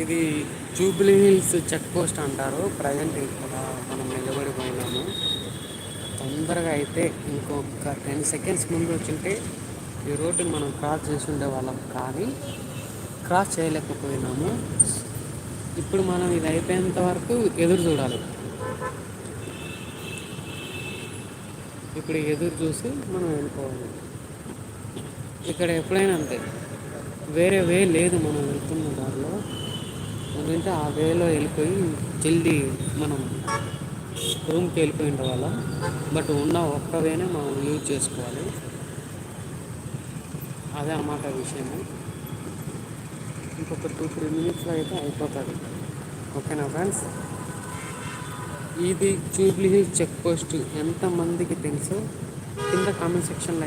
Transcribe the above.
ఇది Jubilee hills check post అంటారు. Present ఇక్కడ మనం నిలబడిపోయినాము. తొందరగా అయితే ఇంకొక 10 సెకండ్స్ ముందు వచ్చింటే ఈ రోడ్డుని మనం క్రాస్ చేసి ఉండేవాళ్ళం, కానీ క్రాస్ చేయలేకపోయినాము. ఇప్పుడు మనం ఇది అయిపోయేంత వరకు ఎదురు చూడాలి. ఇప్పుడు ఎదురు చూసి మనం వెళ్ళిపోవాలి. ఇక్కడ ఎప్పుడైనా అంతే, వేరే వే లేదు మనం వెళ్తున్న దారిలో. ఎందుకంటే ఆ వేలో వెళ్ళిపోయి జల్దీ మనం రూమ్కి వెళ్ళిపోయిన వాళ్ళం. బట్ ఉన్న ఒక్క వేనే మనం యూజ్ చేసుకోవాలి. అదే అన్నమాట విషయము. ఇంకొక 2-3 మినిట్స్లో అయితే అయిపోతుంది. ఓకేనా ఫ్రెండ్స్? ఇది జూబ్లీ హిల్స్ చెక్ పోస్ట్ ఎంతమందికి తెలుసు కింద కామెంట్ సెక్షన్లో